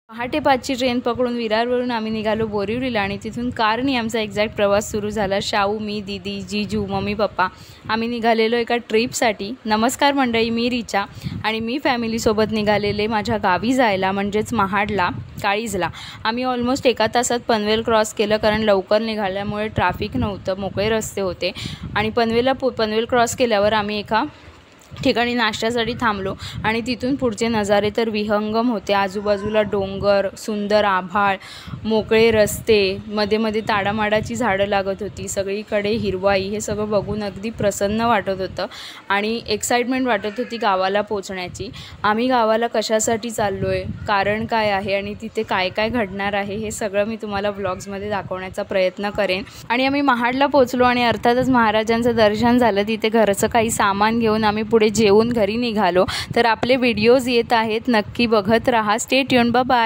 पहाटे 5ची ट्रेन पकडून विरारवरून आम्ही निघालो बोरिवलीला आणि तिथून कारने आमचा एक्झॅक्ट प्रवास सुरू झाला। शाऊ, मी, दीदी, जीजू, मम्मी, पप्पा आम्ही निघालेलो एका ट्रिपसाठी। नमस्कार मंडळी, मी रिचा आणि मी फॅमिलीसोबत निघालेले माझ्या गावी जायला, म्हणजेच महाडला, काळीजला। आम्ही ऑलमोस्ट 1 तासात पनवेल क्रॉस केलं, कारण लवकर निघाल्यामुळे ट्रॅफिक नव्हतं, मोकळे रस्ते होते। आणि पनवेल क्रॉस केल्यावर आम्ही एका ठिकाणी नाश्त्यासाठी थांबलो आणि तिथून पुढचे नजारे तर विहंगम होते। आजूबाजूला डोंगर, सुंदर आभाळ, मोकळे रस्ते, मध्ये मध्ये ताडामाडाची झाडं लागत होती, सगळीकडे हिरवाई। हे सगळं बघून अगदी प्रसन्न वाटत होतं आणि एक्साइटमेंट वाटत होती गावाला पोहोचण्याची। आम्ही गावाला कशासाठी चाललोय, कारण काय आहे आणि तिथे काय काय घडणार आहे, हे सगळं मी तुम्हाला व्लॉग्समध्ये दाखवण्याचा प्रयत्न करेन। आणि आम्ही महाडला पोहोचलो आणि अर्थातच महाराजांचं दर्शन झालं। तिथे घरचं काही सामान घेऊन आम्ही पुढे जेवून घरी निघालो। तर आपले व्हिडिओज येत आहेत, नक्की बघत राहा। Stay tune, bye bye.